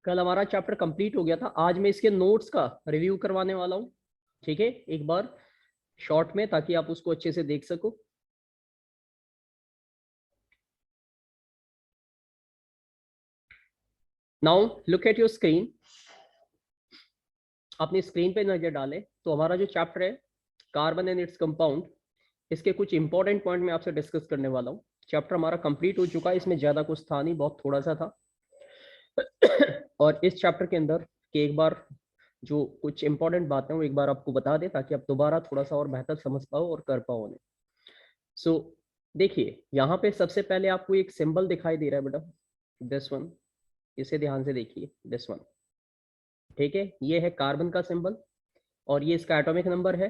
कल हमारा chapter complete हो गया था, आज मैं इसके नोट्स का रिव्यू करवाने वाला हूँ। ठीक है, एक बार शॉर्ट में, ताकि आप उसको अच्छे से देख सको। Now look at your screen. अपनी स्क्रीन पे नजर डालें तो हमारा जो चैप्टर है कार्बन एंड इट्स कंपाउंड, इसके कुछ इंपॉर्टेंट पॉइंट मैं आपसे डिस्कस करने वाला हूँ। चैप्टर हमारा कंप्लीट हो चुका है, इसमें ज्यादा कुछ था नहीं, बहुत थोड़ा सा था। और इस चैप्टर के अंदर के एक बार जो कुछ इंपॉर्टेंट बातें वो एक बार आपको बता दें, ताकि आप दोबारा थोड़ा सा और बेहतर समझ पाओ और कर पाओ उन्हें। सो देखिए, यहाँ पे सबसे पहले आपको एक सिंबल दिखाई दे रहा है बेटा, दिस वन। इसे ध्यान से देखिए, दिस वन। ठीक है, ये है कार्बन का सिंबल और ये इसका एटॉमिक नंबर है,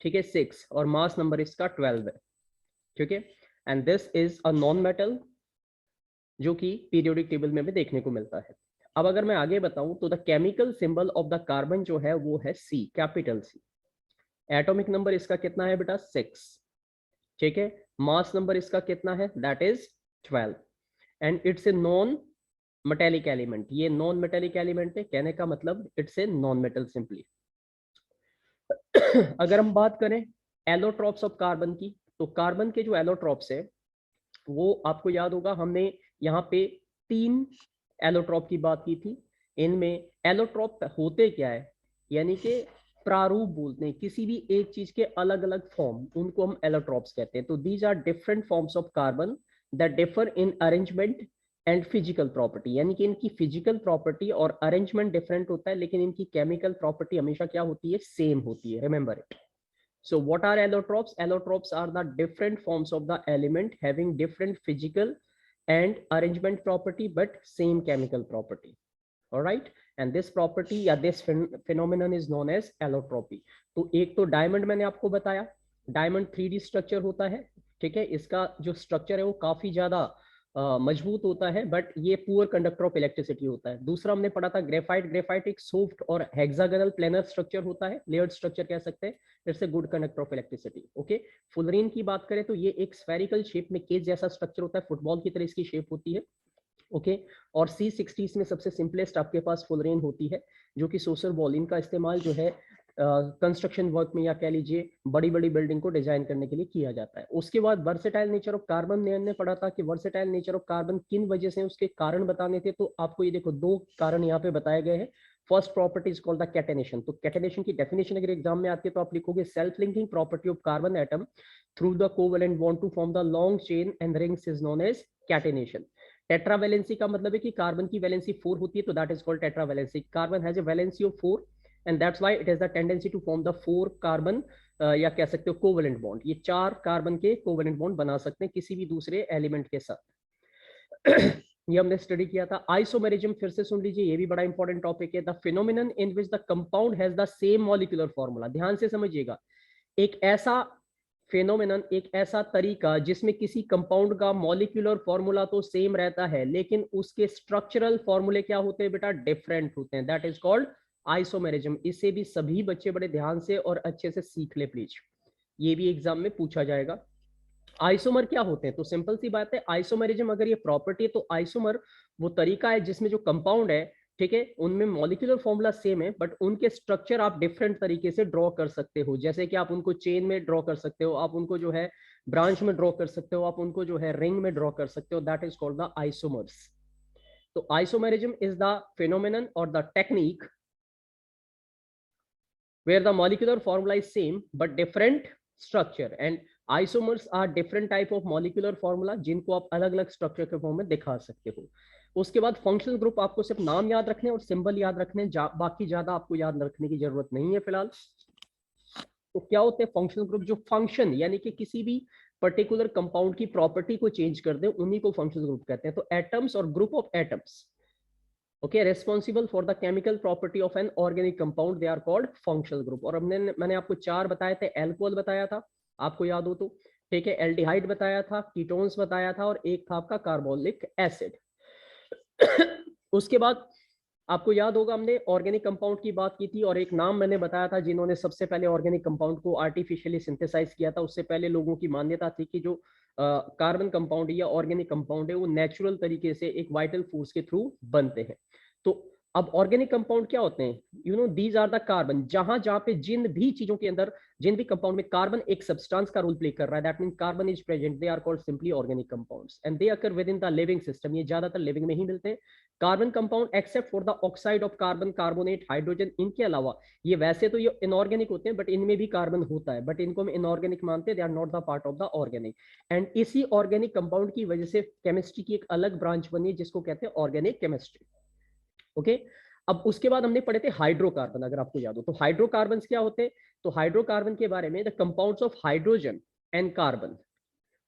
ठीक है, 6, और मास नंबर इसका 12 है। ठीक है, and this is a non metal, जो कि पीरियोडिक टेबल में भी देखने को मिलता है। अब अगर मैं आगे बताऊं तो the chemical symbol of the carbon जो है वो है सी, कैपिटल सी। एटॉमिक नंबर इसका कितना है बेटा, 6। ठीक है, मास नंबर इसका कितना है, that is 12, and it's a non metallic element. ये नॉन मेटेलिक एलिमेंट है, कहने का मतलब it's a non metal simply. अगर हम बात करें एलोट्रॉप्स ऑफ कार्बन की, तो कार्बन के जो एलोट्रॉप्स है वो आपको याद होगा, हमने यहाँ पे 3 एलोट्रॉप की बात की थी। इनमें एलोट्रॉप होते क्या है, यानी कि प्रारूप बोलते हैं, किसी भी एक चीज के अलग अलग फॉर्म, उनको हम एलोट्रॉप्स कहते हैं। तो these are different forms of carbon that differ in arrangement and physical property, यानी कि इनकी फिजिकल प्रॉपर्टी और अरेंजमेंट डिफरेंट होता है, लेकिन इनकी केमिकल प्रॉपर्टी हमेशा क्या होती है, सेम होती है। Remember it. So what are allotropes? Allotropes are the different forms of the element having different physical and arrangement property but same chemical property. All right, and this property या this phenomenon is known as allotropy. तो एक तो diamond मैंने आपको बताया, diamond 3D structure होता है। ठीक है, इसका जो स्ट्रक्चर है वो काफी ज्यादा मजबूत होता है, बट ये पुअर कंडक्टर ऑफ इलेक्ट्रिसिटी होता है। दूसरा हमने पढ़ा था ग्रेफाइट। ग्रेफाइट एक सॉफ्ट और हेक्सागोनल प्लेनर स्ट्रक्चर होता है, लेयर्ड स्ट्रक्चर कह सकते हैं। It's a good conductor of electricity. Okay, fullerene की बात करें तो ये एक स्फेरिकल शेप में केज जैसा स्ट्रक्चर होता है, फुटबॉल की तरह इसकी शेप होती है। ओके, और C60 में सबसे सिंपलेस्ट आपके पास फुलरेन होती है, जो कि सोसर बॉल, इनका इस्तेमाल जो है कंस्ट्रक्शन वर्क में या कह लीजिए बड़ी बड़ी बिल्डिंग को डिजाइन करने के लिए किया जाता है। उसके बाद वर्सेटाइल नेचर ऑफ कार्बन ने पढ़ा था कि वर्सेटाइल नेचर ऑफ कार्बन किन वजह से, उसके कारण बताने थे। तो आपको ये देखो 2 कारण यहाँ पे बताए गए हैं। First property is called the catenation. तो कैटेनेशन की डेफिनेशन अगर एग्जाम में आती है तो आप लिखोगे self linking property of carbon atom through the covalent bond to form the long chain and rings is known as catenation. Tetravalency का मतलब है कि कार्बन की वैलेंसी 4 होती है, तो that is called tetravalency. Carbon has a valency of 4 and that's why it has the tendency to form the 4 carbon, या कह सकते हो कोवेलेंट बॉन्ड। ये 4 कार्बन के कोवेलेंट बॉन्ड बना सकते हैं किसी भी दूसरे एलिमेंट के साथ। ये हमने स्टडी किया था। आइसोमेरिज्म फिर से सुन लीजिए, ये भी बड़ा इंपॉर्टेंट टॉपिक है। The phenomenon in which the compound has the same molecular formula. ध्यान से समझिएगा, एक ऐसा फेनोमेनन, एक ऐसा तरीका जिसमें किसी कंपाउंड का मॉलिक्यूलर फॉर्मूला तो सेम रहता है, लेकिन उसके स्ट्रक्चरल फॉर्मूले क्या होते हैं बेटा, डिफरेंट होते हैं। That is called isomerism. इसे भी सभी बच्चे बड़े ध्यान से और अच्छे से सीख ले प्लीज, ये भी एग्जाम में पूछा जाएगा। आइसोमर क्या होते हैं, तो सिंपल सी बात है, आइसोमेरिज्म अगर ये प्रॉपर्टी है तो आइसोमर वो तरीका है जिसमें जो कंपाउंड है, ठीक है, उनमें मॉलिक्यूलर फॉर्मूला सेम है, बट उनके स्ट्रक्चर आप डिफरेंट तरीके से ड्रॉ कर सकते हो। जैसे कि आप उनको चेन में ड्रॉ कर सकते हो, आप उनको जो है ब्रांच में ड्रॉ कर सकते हो, आप उनको जो है रिंग में ड्रॉ कर सकते हो। That is called the isomers. तो आइसोमेरिज्म इज द फिनोमेनन और the technique where the molecular formula is same but different structure, and isomers are different type of molecular formula जिनको आप अलग अलग स्ट्रक्चर के फॉर्म में दिखा सकते हो। उसके बाद फंक्शनल ग्रुप, आपको सिर्फ नाम याद रखने और सिंबल याद रखने, बाकी ज्यादा आपको याद रखने की जरूरत नहीं है फिलहाल। तो क्या होते हैं फंक्शनल ग्रुप, जो फंक्शन यानी कि किसी भी पर्टिकुलर कंपाउंड की प्रॉपर्टी को चेंज कर दे, उन्हीं को फंक्शनल ग्रुप कहते हैं। तो एटम्स और group of atoms, okay, responsible for the chemical property of an organic compound, they are called functional group। और मैंने आपको 4 बताए थे। एल्कोहल बताया था, आपको याद हो तो, ठीक है, एल्डिहाइड बताया था, कीटोन्स बताया था, और एक था आपका कार्बोनिक एसिड। उसके बाद आपको याद होगा हमने ऑर्गेनिक कंपाउंड की बात की थी, और एक नाम मैंने बताया था जिन्होंने सबसे पहले ऑर्गेनिक कंपाउंड को आर्टिफिशियली सिंथेसाइज किया था। उससे पहले लोगों की मान्यता थी कि जो कार्बन कंपाउंड या ऑर्गेनिक कंपाउंड है वो नेचुरल तरीके से एक वाइटल फोर्स के थ्रू बनते हैं। तो अब ऑर्गेनिक कंपाउंड क्या होते हैं, you know these are the carbon, जहां जहां पे जिन भी चीजों के अंदर, जिन भी कंपाउंड में कार्बन एक सब्सटेंस का रोल प्ले कर रहा है, that mean carbon is present, they are called simply organic compounds and they occur with in the living system. ये ज्यादातर लिविंग में ही मिलते हैं carbon compound, except for the oxide of carbon, carbonate, hydrogen. इनके अलावा ये वैसे तो ये इनऑर्गेनिक होते हैं, बट इनमें भी कार्बन होता है, बट इनको हम इनऑर्गेनिक मानते हैं, they are not the part of the organic. And इसी ऑर्गेनिक कंपाउंड की वजह से केमिस्ट्री की एक अलग ब्रांच बनी है जिसको कहते हैं ऑर्गेनिक केमिस्ट्री। ओके, अब उसके बाद हमने पढ़े थे हाइड्रोकार्बन, अगर आपको याद हो तो हाइड्रोकार्बन क्या होते हैं, तो हाइड्रोकार्बन के बारे में the compounds of hydrogen and carbon.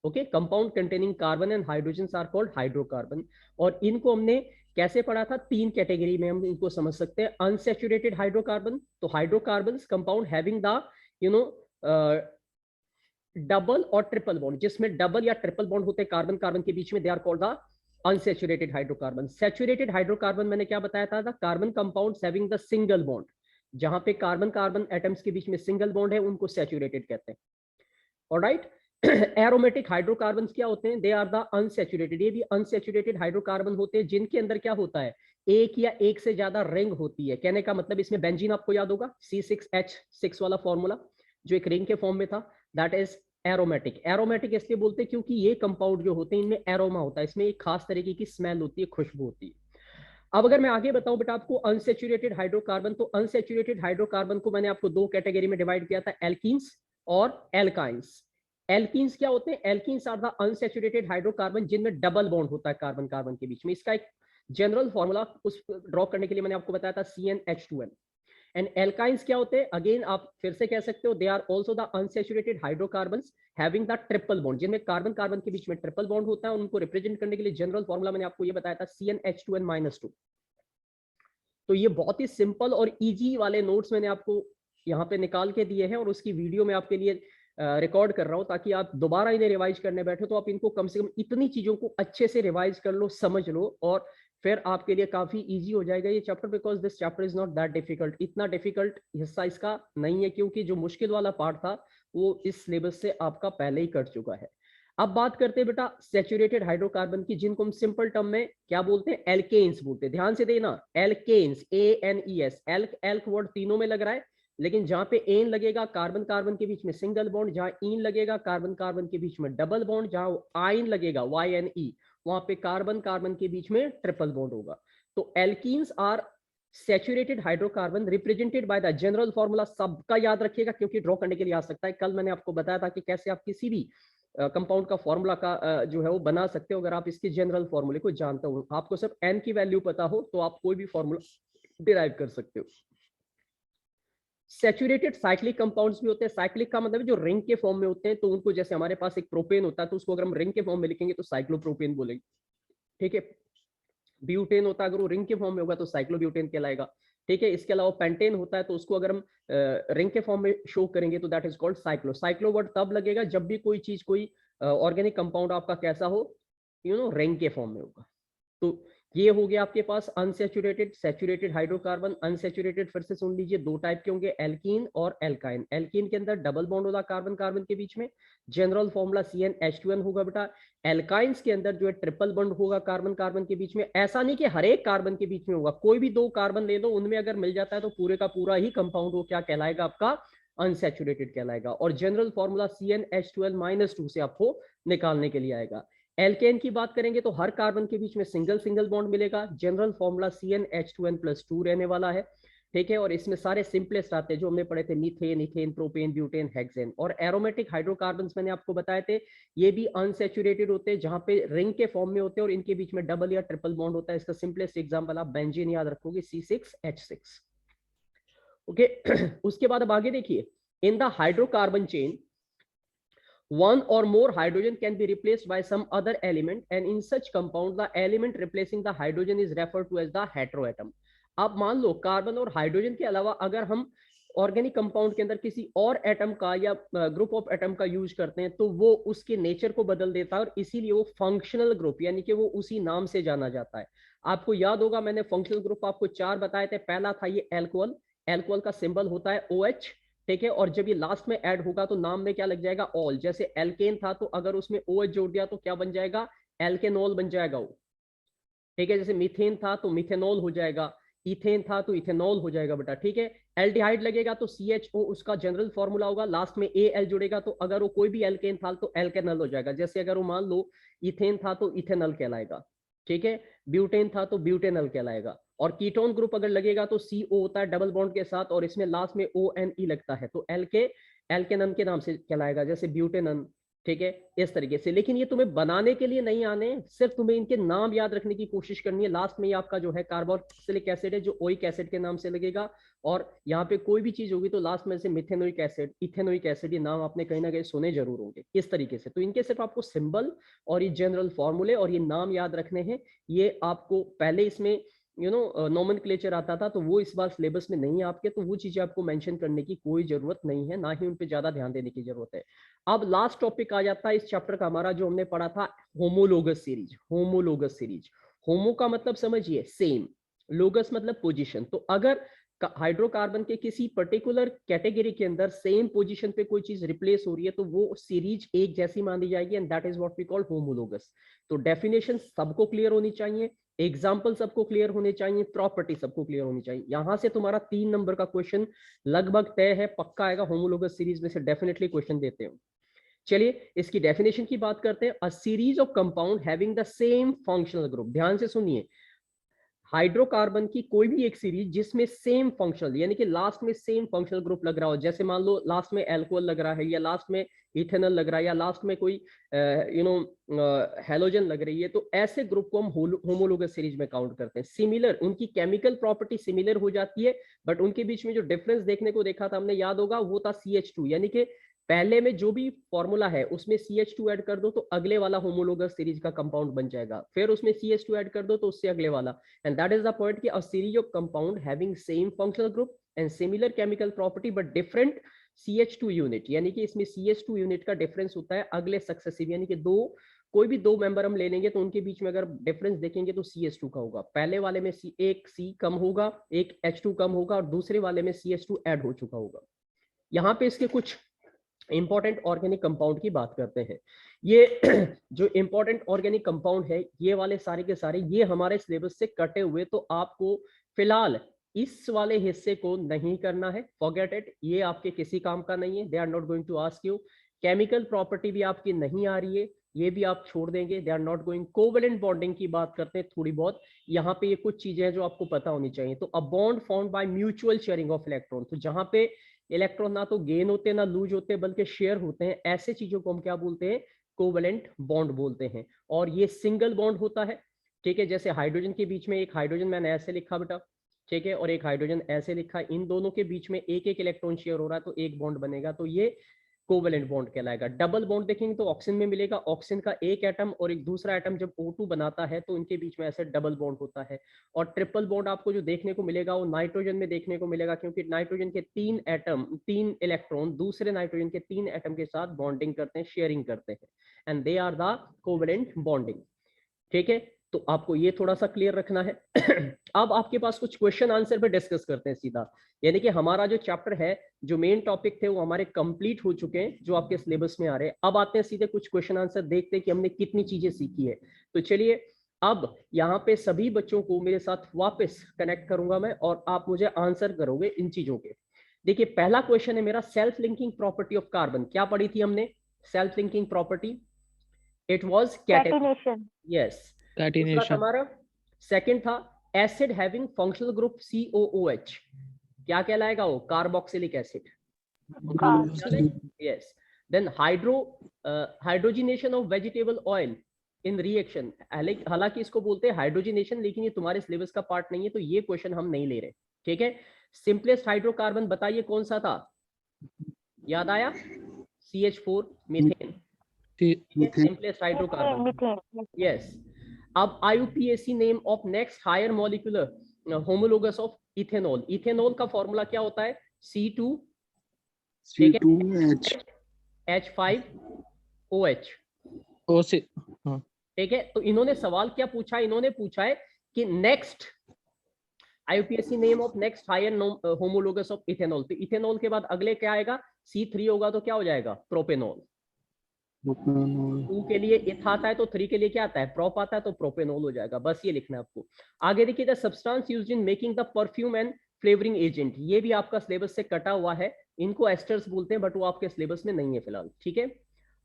Okay, compound containing carbon and hydrogen are called hydrocarbon. और इनको हमने कैसे पढ़ा था, तीन कैटेगरी में हम इनको समझ सकते हैं। अनसैचुरेटेड हाइड्रोकार्बन, तो hydrocarbon compound having the you know double और ट्रिपल बॉन्ड, जिसमें डबल या ट्रिपल बॉन्ड होते हैं कार्बन कार्बन के बीच में, they are called the unsaturated hydrocarbon. Saturated hydrocarbon मैंने क्या बताया था, the carbon compounds having the single bond, जहां पे कार्बन कार्बन एटम्स के बीच में सिंगल बॉन्ड है, उनको सैचुरेटेड कहते हैं। ऑलराइट, एरोमेटिक हाइड्रोकार्बन्स क्या होते हैं, दे आर द अनसैचुरेटेड, ये भी अनसैचुरेटेड हाइड्रोकार्बन होते हैं जिनके अंदर क्या होता है, एक या एक से ज्यादा रिंग होती है। कहने का मतलब इसमें बेंजीन आपको याद होगा, C6H6 वाला फॉर्मूला जो एक रिंग के फॉर्म में था, दैट इज एरोमेटिक। एरोमेटिक इसलिए बोलते हैं क्योंकि ये कंपाउंड जो होते हैं इनमें एरोमा होता है, इसमें एक खास तरीके की स्मेल होती है, खुशबू होती है। अब अगर मैं आगे बताऊं बेटा आपको अनसैचुरेटेड हाइड्रोकार्बन, तो अनसैचुरेटेड हाइड्रोकार्बन को मैंने आपको दो कैटेगरी में डिवाइड किया था, एल्कीन्स और एल्काइंस। एल्कीन्स क्या होते हैं, alkenes are the unsaturated hydrocarbon जिनमें डबल बॉन्ड होता है कार्बन कार्बन के बीच में। इसका एक जनरल फॉर्मूला उस ड्रॉ करने के लिए मैंने आपको बताया था, CnH2n। एंड एल्काइंस क्या होते हैं, अगेन आप फिर से कह सकते हो, they are also the unsaturated hydrocarbons having the triple bond, जिनमें कार्बन कार्बन के बीच में ट्रिपल बॉन्ड होता है। उनको रिप्रेजेंट करने के लिए जनरल फॉर्मूला मैंने आपको ये बताया था, CnH2n-2। तो ये बहुत ही सिंपल और इजी वाले नोट्स मैंने आपको यहाँ पे निकाल के दिए हैं, और उसकी वीडियो में आपके लिए रिकॉर्ड कर रहा हूँ, ताकि आप दोबारा इन्हें रिवाइज करने बैठो तो आप इनको कम से कम इतनी चीजों को अच्छे से रिवाइज कर लो, समझ लो, और फिर आपके लिए काफी इजी हो जाएगा ये chapter, because this chapter is not that difficult. इतना डिफिकल्ट हिस्सा इसका नहीं है, क्योंकि जो मुश्किल वाला पार्ट था वो इस सिलेबस से आपका पहले ही कट चुका है। अब बात करते हैं बेटा सैचुरेटेड हाइड्रोकार्बन की, जिनको हम सिंपल टर्म में क्या बोलते हैं, एल्केन्स बोलते हैं। ध्यान से देना, alkanes, ANES, alk alk word तीनों में लग रहा है, लेकिन जहां पे एन लगेगा कार्बन कार्बन के बीच में सिंगल बॉन्ड, जहां इन लगेगा कार्बन कार्बन के बीच में डबल बॉन्ड, जहां आइन लगेगा YNE, वहां पे कार्बन कार्बन के बीच में ट्रिपल बॉन्ड होगा। तो alkenes are saturated hydrocarbon represented by the general formula, सबका याद रखिएगा क्योंकि ड्रॉ करने के लिए आ सकता है। कल मैंने आपको बताया था कि कैसे आप किसी भी कंपाउंड का फॉर्मूला का जो है वो बना सकते हो, अगर आप इसके जनरल फॉर्मूले को जानते हो। आपको सिर्फ n की वैल्यू पता हो तो आप कोई भी फॉर्मूला डिराइव कर सकते हो। सैचुरेटेड साइक्लिक कंपाउंड्स भी होते हैं। साइक्लिक का मतलब जो रिंग के फॉर्म में होते हैं, तो उनको जैसे हमारे पास एक प्रोपेन होता है, तो उसको अगर हम रिंग के फॉर्म में लिखेंगे तो साइक्लोप्रोपेन बोलेंगे, ठीक है। ब्यूटेन होता है, अगर वो रिंग के फॉर्म में होगा तो साइक्लोब्यूटेन कहलाएगा, ठीक है। इसके अलावा पेंटेन होता है, तो उसको अगर हम रिंग के फॉर्म में शो करेंगे तो that is called cyclo. Cyclo word तब लगेगा जब भी कोई चीज, कोई ऑर्गेनिक कंपाउंड आपका कैसा हो, यू नो रिंग के फॉर्म में होगा। तो ये हो गया आपके पास अनसैचुरेटेड, सैचुरेटेड हाइड्रोकार्बन। अनसैचुरेटेड फिर से सुन लीजिए, दो टाइप के होंगे, एल्कीन और एल्काइन। एल्कीन के अंदर डबल बॉन्ड होगा कार्बन कार्बन के बीच में, जनरल फॉर्मूला CnH2n होगा बेटा। एल्काइंस के अंदर जो है ट्रिपल बॉन्ड होगा कार्बन कार्बन के बीच में। ऐसा नहीं कि हर एक कार्बन के बीच में होगा, कोई भी दो कार्बन ले लो, उनमें अगर मिल जाता है तो पूरे का पूरा ही कंपाउंड वो क्या कहलाएगा, आपका अनसैचुरेटेड कहलाएगा। और जनरल फॉर्मूला CnH2n-2 से आपको निकालने के लिए आएगा। एल्केन की बात करेंगे तो हर कार्बन के बीच में सिंगल सिंगल बॉन्ड मिलेगा, जनरल फॉर्मूला CnH2n+2 रहने वाला है, ठीक है। और इसमें सारे सिंपलेस्ट आते हैं जो हमने पढ़े थे, methane, ethane, propane, butane, hexane. और एरोमेटिक हाइड्रोकार्बन्स मैंने आपको बताए थे, ये भी अनसैचुरेटेड होते हैं, जहां पे रिंग के फॉर्म में होते हैं और इनके बीच में डबल या ट्रिपल बॉन्ड होता है। इसका सिंपलेस्ट एग्जांपल आप बेंजीन याद रखोगे, C6H6, ओके। उसके बाद अब आगे देखिए, in the hydrocarbon chain one or more hydrogen can be replaced by some other element, and in such compound the element replacing the hydrogen is referred to as the heteroatom। अब मान low carbon और hydrogen के अलावा अगर हम organic compound के अंदर किसी और एटम का या ग्रुप ऑफ एटम का यूज करते हैं, तो वो उसके नेचर को बदल देता है, और इसीलिए वो फंक्शनल ग्रुप, यानी कि वो उसी नाम से जाना जाता है। आपको याद होगा मैंने फंक्शनल ग्रुप आपको 4 बताए थे। पहला था ये एल्कोहल, एल्कोहल का सिंबल होता है OH, ठीक है। और जब ये लास्ट में ऐड होगा तो नाम में क्या लग जाएगा, ऑल। जैसे एल्केन था तो अगर उसमें OH जोड़ दिया तो क्या बन जाएगा, एल्केनॉल बन जाएगा वो, ठीक है, जैसे मीथेन था तो मिथेनॉल हो जाएगा, इथेन था तो इथेनॉल हो जाएगा बेटा, ठीक है। एल्डिहाइड लगेगा तो CHO उसका जनरल फॉर्मूला होगा, लास्ट में AL जुड़ेगा तो अगर वो कोई भी एल्केन था तो एल्केनल हो जाएगा। जैसे अगर वो मान लो इथेन था तो इथेनल कहलाएगा, ठीक है। ब्यूटेन था तो ब्यूटेनल कहलाएगा। और कीटोन ग्रुप अगर लगेगा तो CO होता है डबल बॉन्ड के साथ और इसमें लास्ट में ONE लगता है तो एल्केनन के नाम से कहलाएगा, जैसे ब्यूटेनन, ठीक है, इस तरीके से। लेकिन ये तुम्हें बनाने के लिए नहीं आने, सिर्फ तुम्हें इनके नाम याद रखने की कोशिश करनी है। लास्ट में ये आपका जो है कार्बोक्सिलिक एसिड है जो ओइक एसिड के नाम से लगेगा, और यहाँ पे कोई भी चीज होगी तो लास्ट में से मिथेनोइक एसिड, इथेनोइक एसिड, ये नाम आपने कहीं ना कहीं सुने जरूर होंगे इस तरीके से। तो इनके सिर्फ आपको सिंबल और ये जनरल फॉर्मूले और ये नाम याद रखने हैं। ये आपको पहले इसमें नोमेनक्लेचर आता था तो वो इस बार सिलेबस में नहीं है आपके, तो वो चीजें आपको मेंशन करने की कोई जरूरत नहीं है, ना ही उन पे ज्यादा ध्यान देने की जरूरत है। अब लास्ट टॉपिक आ जाता है इस चैप्टर का हमारा जो हमने पढ़ा था, होमोलोगस सीरीज। होमोलोगस सीरीज, होमो का मतलब समझिए सेम, लोगस मतलब पोजीशन। तो अगर हाइड्रोकार्बन के किसी पर्टिकुलर कैटेगरी के अंदर सेम पोजीशन पे कोई चीज रिप्लेस हो रही है तो वो सीरीज एक जैसी मानी जाएगी, and that is what we call homologous. तो डेफिनेशन सबको क्लियर होनी चाहिए, एग्जाम्पल सबको क्लियर होने चाहिए, प्रॉपर्टी सबको क्लियर होनी चाहिए। यहां से तुम्हारा 3 नंबर का क्वेश्चन लगभग तय है, पक्का आएगा। होमोलोगस सीरीज में से डेफिनेटली क्वेश्चन देते हो। चलिए इसकी डेफिनेशन की बात करते हैं। अ series of compound having the same functional group, ध्यान से सुनिए, हाइड्रोकार्बन की कोई भी एक सीरीज जिसमें सेम फंक्शनल यानी कि लास्ट में सेम फंक्शनल ग्रुप लग रहा हो, जैसे मान लो लास्ट में एल्कोहल लग रहा है, या लास्ट में इथेनॉल लग रहा है, या लास्ट में कोई हैलोजन लग रही है, तो ऐसे ग्रुप को हम होमोलोगस सीरीज में काउंट करते हैं। सिमिलर, उनकी केमिकल प्रॉपर्टी सिमिलर हो जाती है, बट उनके बीच में जो डिफरेंस देखने को देखा था हमने, याद होगा, वो था CH2, यानी कि पहले में जो भी फॉर्मूला है उसमें CH2 ऐड कर दो तो अगले वाला होमोलोगस सीरीज का कंपाउंड बन जाएगा, फिर उसमें CH2 ऐड कर दो तो उससे अगले वाला। And that is the point कि a series of compound having same functional group and similar chemical property but different CH2 unit, यानी कि इसमें CH2 यूनिट का डिफरेंस होता है अगले सक्सेसिव, यानी कि कोई भी दो मेंबर हम ले लेंगे तो उनके बीच में अगर डिफरेंस देखेंगे तो CH2 का होगा। पहले वाले में एक C कम होगा, एक H2 कम होगा, और दूसरे वाले में CH2 ऐड हो चुका होगा। यहाँ पे इसके कुछ इंपॉर्टेंट ऑर्गेनिक कंपाउंड की बात करते हैं। ये जो इंपॉर्टेंट ऑर्गेनिक कंपाउंड है, ये वाले सारे के सारे ये हमारे सिलेबस से कटे हुए, तो आपको फिलहाल इस वाले हिस्से को नहीं करना है, फॉरगेट इट, ये आपके किसी काम का नहीं है, they are not going to ask you. Chemical property भी आपकी नहीं आ रही है, ये भी आप छोड़ देंगे, they are not going. Covalent bonding की बात करते हैं थोड़ी बहुत, यहाँ पे ये कुछ चीजें हैं जो आपको पता होनी चाहिए। तो a bond found by mutual sharing of electron, तो जहां पे इलेक्ट्रॉन ना तो गेन होते हैं ना लूज होते हैं बल्कि शेयर होते हैं, ऐसे चीजों को हम क्या बोलते हैं, कोवेलेंट बॉन्ड बोलते हैं। और ये सिंगल बॉन्ड होता है, ठीक है। जैसे हाइड्रोजन के बीच में एक हाइड्रोजन मैंने ऐसे लिखा बेटा, ठीक है, और एक हाइड्रोजन ऐसे लिखा, इन दोनों के बीच में एक एक इलेक्ट्रॉन शेयर हो रहा है तो एक बॉन्ड बनेगा, तो ये कोवेलेंट बॉन्ड कहलाएगा। डबल बॉन्ड देखेंगे तो ऑक्सीजन में मिलेगा, ऑक्सीजन का एक एटम और एक दूसरा एटम जब O2 बनाता है तो इनके बीच में ऐसे डबल बॉन्ड होता है। और ट्रिपल बॉन्ड आपको जो देखने को मिलेगा वो नाइट्रोजन में देखने को मिलेगा, क्योंकि नाइट्रोजन के 3 एटम, 3 इलेक्ट्रॉन दूसरे नाइट्रोजन के 3 एटम के साथ बॉन्डिंग करते हैं, शेयरिंग करते हैं, and they are the covalent bonding, ठीक है। तो आपको ये थोड़ा सा क्लियर रखना है। अब आपके पास कुछ क्वेश्चन आंसर पे डिस्कस करते हैं सीधा, यानी कि हमारा जो चैप्टर है, जो मेन टॉपिक थे वो हमारे कंप्लीट हो चुके हैं, जो आपके सिलेबस में आ रहे हैं। अब आते हैं सीधे कुछ क्वेश्चन आंसर, देखते हैं कि हमने कितनी चीजें सीखी है। तो चलिए अब यहाँ पे सभी बच्चों को मेरे साथ वापस कनेक्ट करूंगा मैं, और आप मुझे आंसर करोगे इन चीजों के। देखिए पहला क्वेश्चन है मेरा, self linking property of carbon. क्या पढ़ी थी हमने self linking property? It was catenation, yes. दूसरा था हमारा, सेकंड था acid having functional group COOH, क्या कहलाएगा वो? Carboxylic acid, yes. Then hydrogenation of vegetable oil in reaction, हालांकि इसको बोलते हैं हाइड्रोजिनेशन, लेकिन ये तुम्हारे सिलेबस का पार्ट नहीं है तो ये क्वेश्चन हम नहीं ले रहे, ठीक है। सिंपलेस्ट हाइड्रोकार्बन बताइए कौन सा था, याद आया? CH4, methane, simplest hydrocarbon, yes. अब IUPAC name of next higher molecular homologous of ethanol. Ethanol का फॉर्मूला क्या होता है? C2H, H5OH, ठीक है। तो इन्होंने सवाल क्या पूछा, इन्होंने पूछा है कि next IUPAC name of next higher homologous of ethanol. तो इथेनॉल के बाद अगले क्या आएगा? C3 होगा तो क्या हो जाएगा? Propanol, propanol. 2 के लिए इथ आता है तो 3 के लिए क्या आता है, प्रोप आता है, तो प्रोपेनॉल हो जाएगा। बस ये लिखना है आपको। आगे देखिए, the substance used in making the perfume and flavouring agent, ये भी आपका सिलेबस से कटा हुआ है। इनको एस्टर्स बोलते हैं, बट वो आपके सिलेबस में नहीं है फिलहाल, ठीक है।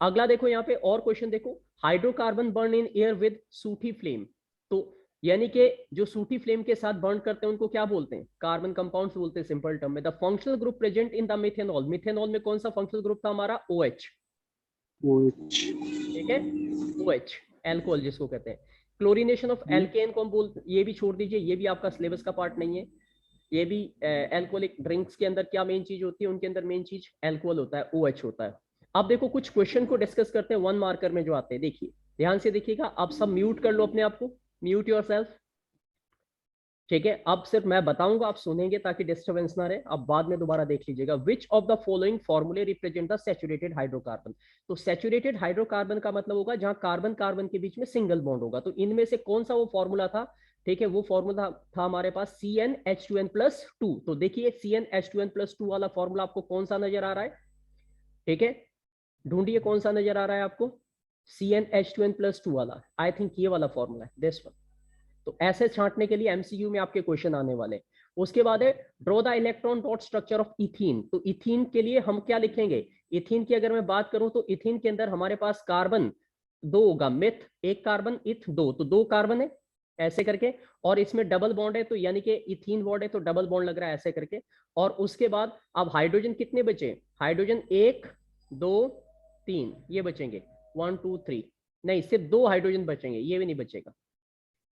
अगला देखो यहाँ पे और क्वेश्चन देखो, hydrocarbon burn in air with सूटी फ्लेम। तो यानी कि जो सूटी फ्लेम के साथ बर्न करते हैं उनको क्या बोलते हैं, कार्बन कंपाउंड्स बोलते हैं सिंपल टर्म में। The functional group present in the methanol, methanol में कौन सा फंक्शनल ग्रुप था हमारा, OH, OH। ठीक है, OH, एल्कोहल जिसको कहते हैं। क्लोरीनेशन ऑफ एल्केन को हम बोलते, ये भी छोड़ दीजिए, ये भी आपका सिलेबस का पार्ट नहीं है। ये भी एल्कोहलिक ड्रिंक्स के अंदर क्या मेन चीज होती है, उनके अंदर मेन चीज एल्कोहल होता है, OH होता है। अब देखो कुछ क्वेश्चन को डिस्कस करते हैं 1 मार्कर में जो आते हैं, देखिए ध्यान से देखिएगा। आप सब म्यूट कर लो अपने आप को, म्यूट योरसेल्फ, ठीक है। अब सिर्फ मैं बताऊंगा, आप सुनेंगे ताकि डिस्टर्बेंस ना रहे। अब बाद में दोबारा देख लीजिएगा। विच ऑफ द फॉलोइंग फॉर्मूले रिप्रेजेंट द सैचुरेटेड हाइड्रोकार्बन। तो सैचुरेटेड हाइड्रोकार्बन का मतलब होगा जहां कार्बन कार्बन के बीच में सिंगल बॉन्ड होगा। तो इनमें से कौन सा वो फॉर्मूला था, ठीक है, वो फॉर्मूला था हमारे पास CnH2n+2। तो देखिए CnH2n+2 वाला फॉर्मूला आपको कौन सा नजर आ रहा है, ठीक है, ढूंढिए कौन सा नजर आ रहा है आपको, CnH2n+2 वाला। आई थिंक ये वाला फॉर्मूला है, दिस वन। तो ऐसे छांटने के लिए एमसीक्यू में आपके क्वेश्चन आने वाले। उसके बाद है draw the electron dot structure of ethene. तो इथीन के लिए हम क्या लिखेंगे, इथीन की अगर मैं बात करूं तो इथीन के अंदर हमारे पास कार्बन 2 होगा, मिथ 1 कार्बन, इथ 2, तो 2 कार्बन है ऐसे करके। और इसमें डबल बॉन्ड है, तो यानी कि इथीन बॉन्ड है तो डबल बॉन्ड लग रहा है ऐसे करके। और उसके बाद अब हाइड्रोजन कितने बचे, हाइड्रोजन 1 2 3 ये बचेंगे, 1 2 3, नहीं सिर्फ 2 हाइड्रोजन बचेंगे, ये भी नहीं बचेगा,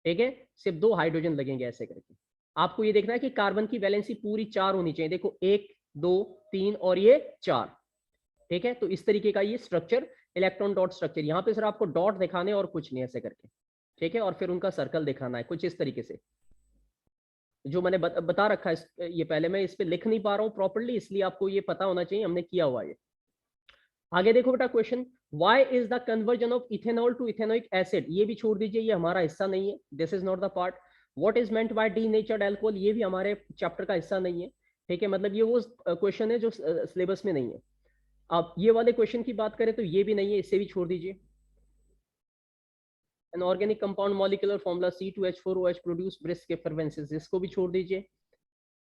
ठीक है, सिर्फ 2 हाइड्रोजन लगेंगे ऐसे करके। आपको ये देखना है कि कार्बन की वैलेंसी पूरी 4 होनी चाहिए। देखो 1 2 3 और ये 4, ठीक है। तो इस तरीके का ये स्ट्रक्चर, इलेक्ट्रॉन डॉट स्ट्रक्चर, यहाँ पे सर आपको डॉट दिखाने और कुछ नहीं ऐसे करके, ठीक है। और फिर उनका सर्कल दिखाना है कुछ इस तरीके से, जो मैंने बता रखा है। ये पहले मैं इस पे लिख नहीं पा रहा हूँ प्रॉपर्ली, इसलिए आपको ये पता होना चाहिए हमने किया हुआ है। आगे देखो बेटा question, why is the conversion of ethanol to ethanoic acid, ये भी छोड़ दीजिए, ये हमारा हिस्सा नहीं है, this is not the part. What is meant by denatured alcohol, ये भी हमारे चैप्टर का हिस्सा नहीं है, ठीक है। मतलब ये वो क्वेश्चन है जो सिलेबस में नहीं है। अब ये वाले क्वेश्चन की बात करें तो ये भी नहीं है, इसे भी छोड़ दीजिए। An organic compound molecular formula C2H4OH produce brisk effervescences, इसको भी छोड़ दीजिए,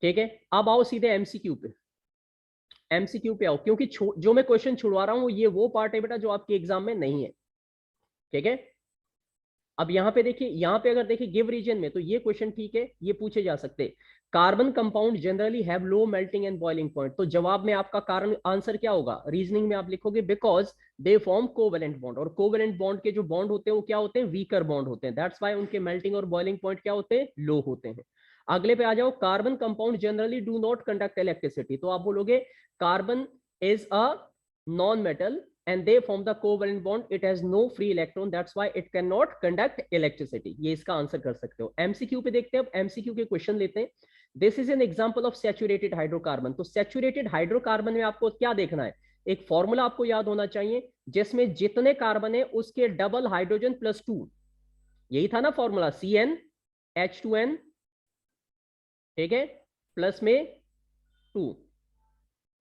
ठीक है। अब आओ सीधे एमसीक्यू पे, एमसीक्यू पे आओ, क्योंकि जो मैं क्वेश्चन छुड़वा रहा हूँ ये वो पार्ट है बेटा जो आपके एग्जाम में नहीं है, ठीक है। अब यहाँ पे देखिए, यहाँ पे अगर देखिए गिव रीजन में, तो ये क्वेश्चन ठीक है, ये पूछे जा सकते। Carbon compound generally have low melting and boiling point, तो जवाब में आपका कारण आंसर क्या होगा, रीजनिंग में आप लिखोगे because they form covalent bond, और कोवेलेंट बॉन्ड के जो बॉन्ड होते हैं वो क्या होते हैं, वीकर बॉन्ड होते हैं, दैट्स व्हाई उनके मेल्टिंग और बॉइलिंग पॉइंट क्या होते हैं, लो होते हैं। अगले पे आ जाओ, carbon compound generally do not conduct electricity, तो आप बोलोगे carbon is a non metal and they form the covalent bond, it has no free electron, that's why it cannot conduct electricity, ये इसका आंसर कर सकते हो। एमसीक्यू पे देखते हैं, अब एमसीक्यू के क्वेश्चन लेते हैं। This is an example of saturated hydrocarbon, तो सैचुरेटेड हाइड्रोकार्बन में आपको क्या देखना है, एक फॉर्मूला आपको याद होना चाहिए जिसमें जितने कार्बन है उसके डबल हाइड्रोजन +2, यही था ना फॉर्मूला, CnH2n, ठीक है, प्लस में 2,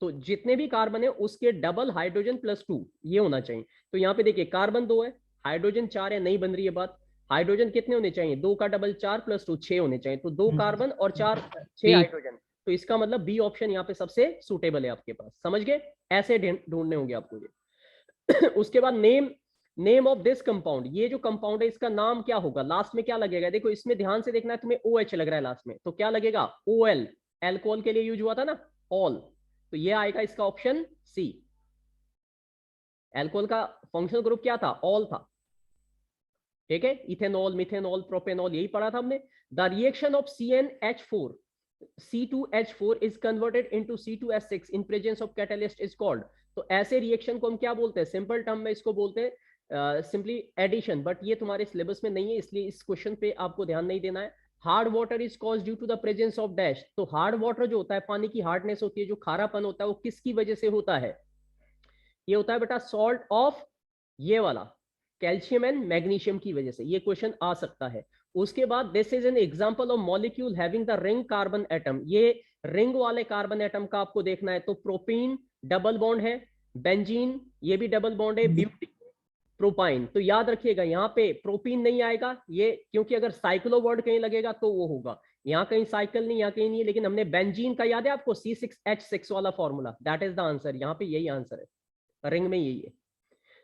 तो जितने भी कार्बन है उसके डबल हाइड्रोजन +2 ये होना चाहिए। तो यहाँ पे देखिए कार्बन 2 है, हाइड्रोजन 4 है, नहीं बन रही है बात। हाइड्रोजन कितने होने चाहिए, 2 का डबल 4 + 2 6 होने चाहिए, तो 2 कार्बन और 4 6 हाइड्रोजन। तो इसका मतलब बी ऑप्शन यहाँ पे सबसे सुटेबल है आपके पास, समझ गए, ऐसे ढूंढने होंगे आपको ये। उसके बाद नेम ऑफ दिस कंपाउंड, ये जो कंपाउंड है इसका नाम क्या होगा, लास्ट में क्या लगेगा, देखो इसमें ध्यान से देखना है, तुम्हें OH लग रहा है लास्ट में, तो क्या लगेगा, OL, एल्कोहल के लिए यूज हुआ था ना, ऑल, तो ये आएगा इसका ऑप्शन सी। एल्कोहल का फंक्शनल ग्रुप क्या था, ऑल था, ठीक है। इथेनॉल, मिथेनॉल, प्रोपेनॉल, यही पढ़ा था हमने। The reaction of CnH4 C2H4 is converted into C2H6 in presence of catalyst is called, तो ऐसे रिएक्शन को हम क्या बोलते हैं, सिंपल टर्म में इसको बोलते हैं सिंपली एडिशन, बट ये तुम्हारे सिलेबस में नहीं है इसलिए इस क्वेश्चन पे आपको ध्यान नहीं देना है। Hard water is cause due to the presence of dash, तो हार्ड वाटर जो होता है, पानी की हार्डनेस होती है, जो खारापन होता है, वो किसकी वजह से होता है, ये होता है बेटा सॉल्ट ऑफ, ये वाला कैल्शियम एंड मैग्नीशियम की वजह से, ये क्वेश्चन आ सकता है। उसके बाद this is an example of molecule having the ring carbon atom, ये रिंग वाले कार्बन एटम का आपको देखना है, तो प्रोपीन डबल बॉन्ड है, बेंजीन ये भी डबल बॉन्ड है, ब्यूटीन प्रोपाइन। तो याद रखिएगा यहाँ पे प्रोपीन नहीं आएगा ये, क्योंकि अगर साइक्लो वर्ड कहीं लगेगा तो वो होगा। यहाँ कहीं साइकिल नहीं, यहाँ कहीं नहीं है, लेकिन हमने बेंजीन का याद है आपको C6H6 वाला formula, that is the answer. यहाँ पे यही आंसर है, रिंग में यही है।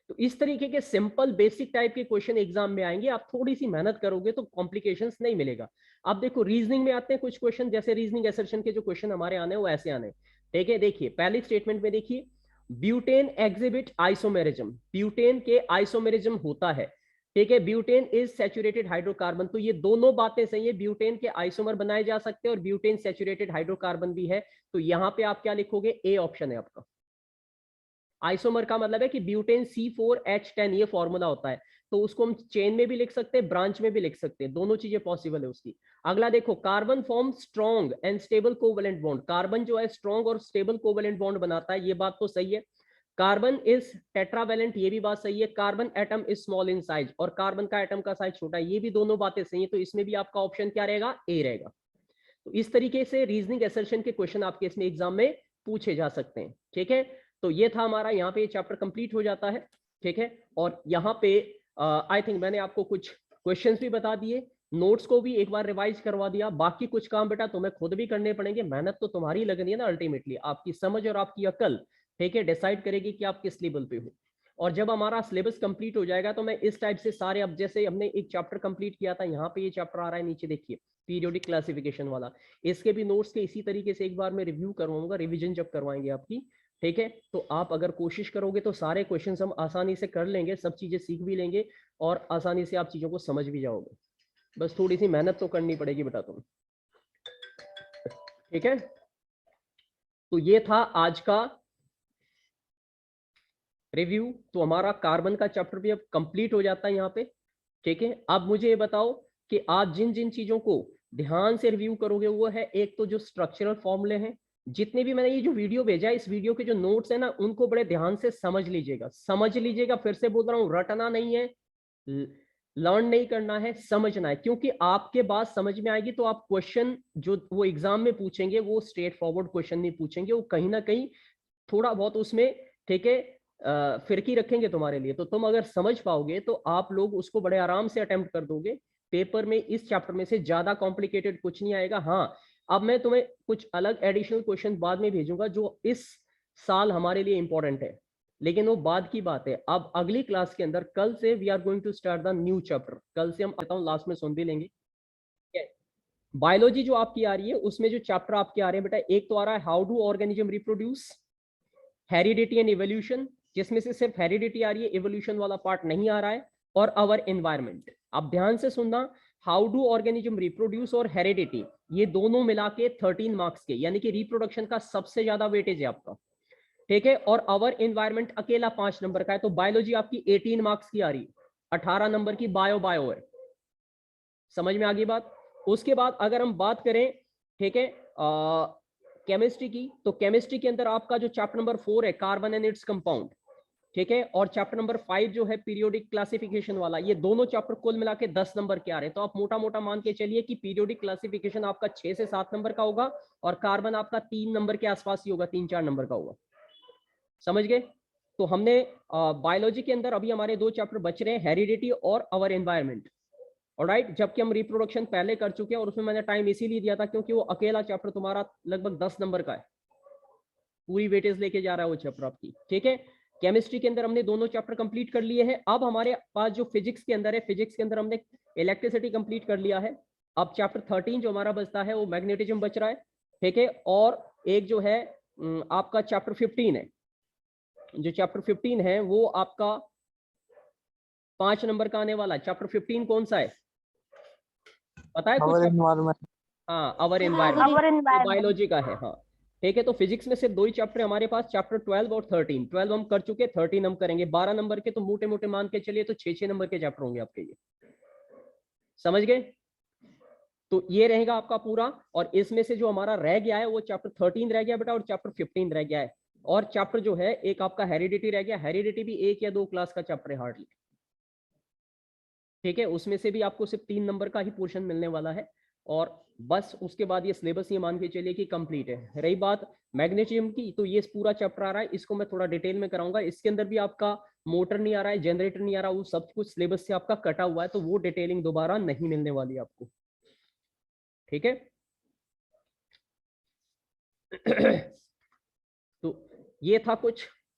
तो इस तरीके के सिंपल बेसिक टाइप के क्वेश्चन एग्जाम में आएंगे, आप थोड़ी सी मेहनत करोगे तो कॉम्प्लिकेशंस नहीं मिलेगा। अब देखो रीजनिंग में आते हैं कुछ क्वेश्चन, जैसे रीजनिंग असर्शन के जो क्वेश्चन हमारे आने हैं वो ऐसे आने, ठीक है। देखिए पहली स्टेटमेंट में देखिए, ब्यूटेन एग्जिबिट आइसोमेरिज्म, ब्यूटेन के आइसोमेरिज्म होता है, ठीक है। ब्यूटेन इज सैचुरेटेड हाइड्रोकार्बन, तो ये दोनों बातें सही है, ब्यूटेन के आइसोमर बनाए जा सकते हैं और ब्यूटेन सैचुरेटेड हाइड्रोकार्बन भी है। तो यहां पे आप क्या लिखोगे, ए ऑप्शन है आपका। आइसोमर का मतलब है कि ब्यूटेन C4H10 ये फॉर्मूला होता है, तो उसको हम चेन में भी लिख सकते हैं, ब्रांच में भी लिख सकते हैं, दोनों चीजें पॉसिबल है उसकी। अगला देखो, carbon form strong and stable covalent bond, carbon जो है स्ट्रॉन्ग और स्टेबल कोवेलेंट बॉन्ड बनाता है, ये बात तो सही है। कार्बन इज टेट्रावेलेंट, ये भी बात सही है। Carbon atom is small in size, और कार्बन का एटम का साइज छोटा है, ये भी दोनों बातें सही है। तो इसमें भी आपका ऑप्शन क्या रहेगा, ए रहेगा। तो इस तरीके से रीजनिंग असर्शन के क्वेश्चन आपके इसमें एग्जाम में पूछे जा सकते हैं, ठीक है। तो ये था हमारा, यहाँ पे ये चैप्टर कंप्लीट हो जाता है, ठीक है। और यहाँ पे आई थिंक मैंने आपको कुछ क्वेश्चंस भी बता दिए, नोट्स को भी एक बार रिवाइज करवा दिया। बाकी कुछ काम बेटा तुम्हें खुद भी करने पड़ेंगे, मेहनत तो तुम्हारी लगनी है ना, अल्टीमेटली आपकी समझ और आपकी अकल, ठीक है, डिसाइड करेगी कि आप किस लेवल पे हो। और जब हमारा सिलेबस कंप्लीट हो जाएगा तो मैं इस टाइप से सारे, अब जैसे हमने एक चैप्टर कंप्लीट किया था, यहाँ पे ये चैप्टर आ रहा है नीचे देखिए, पीरियोडिक क्लासिफिकेशन वाला, इसके भी नोट्स के इसी तरीके से एक बार मैं रिव्यू करवाऊंगा, रिवीजन जब करवाएंगे आपकी, ठीक है। तो आप अगर कोशिश करोगे तो सारे क्वेश्चंस हम आसानी से कर लेंगे, सब चीजें सीख भी लेंगे और आसानी से आप चीजों को समझ भी जाओगे। बस थोड़ी सी मेहनत तो करनी पड़ेगी बेटा तुम, ठीक है। तो ये था आज का रिव्यू। तो हमारा कार्बन का चैप्टर भी अब कंप्लीट हो जाता है यहाँ पे, ठीक है। अब मुझे ये बताओ कि आप जिन जिन चीजों को ध्यान से रिव्यू करोगे, वो है एक तो जो स्ट्रक्चरल फॉर्मूले हैं, जितने भी मैंने ये जो वीडियो भेजा है, इस वीडियो के जो नोट्स है ना, उनको बड़े ध्यान से समझ लीजिएगा, समझ लीजिएगा। फिर से बोल रहा हूँ, रटना नहीं है, लर्न नहीं करना है, समझना है। क्योंकि आपके बात समझ में आएगी तो आप क्वेश्चन जो वो एग्जाम में पूछेंगे वो स्ट्रेट फॉरवर्ड क्वेश्चन नहीं पूछेंगे, वो कहीं ना कहीं थोड़ा बहुत उसमें, ठीक है, फिरकी रखेंगे तुम्हारे लिए। तो तुम अगर समझ पाओगे तो आप लोग उसको बड़े आराम से अटेम्प्ट कर दोगे पेपर में। इस चैप्टर में से ज्यादा कॉम्प्लिकेटेड कुछ नहीं आएगा। हाँ, अब मैं तुम्हें कुछ अलग एडिशनल क्वेश्चन बाद में भेजूंगा जो इस साल हमारे लिए इंपॉर्टेंट है, लेकिन वो बाद की बात है। अब अगली क्लास के अंदर कल से we are going to start the new chapter. कल से हम लास्ट में सुन भी लेंगे। बायोलॉजी जो आपकी आ रही है उसमें जो चैप्टर आपके आ रहे हैं बेटा, एक तो आ रहा है how do organism reproduce, heredity and evolution, जिसमें से सिर्फ हेरिडिटी आ रही है, इवोल्यूशन वाला पार्ट नहीं आ रहा है, और अवर एनवायरमेंट। अब ध्यान से सुनना, हाउ डू ऑर्गेनिज्म रिप्रोड्यूस और हेरिडिटी, ये दोनों मिला के 13 मार्क्स के, यानी कि रिप्रोडक्शन का सबसे ज्यादा वेटेज है आपका, ठीक है। और अवर एनवायरमेंट अकेला 5 नंबर का है। तो बायोलॉजी आपकी 18 मार्क्स की आ रही है, 18 नंबर की बायो है। समझ में आ गई बात। उसके बाद अगर हम बात करें, ठीक है, केमिस्ट्री की, तो केमिस्ट्री के अंदर आपका जो चैप्टर नंबर 4 है, कार्बन एंड इट्स कंपाउंड, ठीक है, और चैप्टर नंबर 5 जो है पीरियोडिक क्लासिफिकेशन वाला, ये दोनों चैप्टर कुल मिला के 10 नंबर के आ रहे हैं। तो आप मोटा मोटा मान के चलिए कि पीरियोडिक क्लासिफिकेशन आपका 6 से 7 नंबर का होगा, और कार्बन आपका 3 नंबर के आसपास ही होगा, 3-4 नंबर का होगा। समझ गए। तो हमने बायोलॉजी के अंदर अभी हमारे 2 चैप्टर बच रहे हैं, हेरिडिटी और अवर एनवायरमेंट, ऑलराइट, जबकि हम रिप्रोडक्शन पहले कर चुके हैं, और उसमें मैंने टाइम इसीलिए दिया था क्योंकि वो अकेला चैप्टर तुम्हारा लगभग 10 नंबर का है, पूरी वेटेज लेके जा रहा है वो चैप्टर आपकी, ठीक है। केमिस्ट्री के अंदर हमने दोनों चैप्टर कंप्लीट कर लिए हैं। अब हमारे पास जो फिजिक्स के अंदर है, फिजिक्स के अंदर हमने इलेक्ट्रिसिटी कंप्लीट कर लिया है। अब चैप्टर 13 जो हमारा बचता है वो मैग्नेटिज्म बच रहा है, ठीक है। और एक जो है आपका चैप्टर 15 है, जो चैप्टर 15 है वो आपका 5 नंबर का आने वाला है। चैप्टर 15 कौन सा है, पता है कुछ? हाँ, अवर एनवायरमेंट, बायोलॉजी का है, हाँ, ठीक है। तो फिजिक्स में सिर्फ 2 ही चैप्टर हमारे पास, चैप्टर 12 और 13। 12 हम कर चुके, 13 हम करेंगे। 12 नंबर के तो मोटे मोटे मान के चलिए तो 6-6 नंबर के चैप्टर होंगे आपके ये, समझ गए। तो ये रहेगा आपका पूरा, और इसमें से जो हमारा रह गया है वो चैप्टर 13 रह गया बेटा, और चैप्टर 15 रह गया है। और चैप्टर जो है एक आपका हेरिडिटी रह गया। हेरिडिटी भी 1 या 2 क्लास का चैप्टर है हार्डली, ठीक है। उसमें से भी आपको सिर्फ 3 नंबर का ही पोर्शन मिलने वाला है। और बस उसके बाद ये सिलेबस ये मान के चलिए कि कंप्लीट है। रही बात मैग्नीशियम की, तो ये पूरा चैप्टर आ रहा है, इसको मैं थोड़ा डिटेल में कराऊंगा। इसके अंदर भी आपका मोटर नहीं आ रहा है, जनरेटर नहीं आ रहा, वो सब कुछ सिलेबस से आपका कटा हुआ है, तो वो डिटेलिंग दोबारा नहीं मिलने वाली आपको, ठीक है। तो ये था कुछ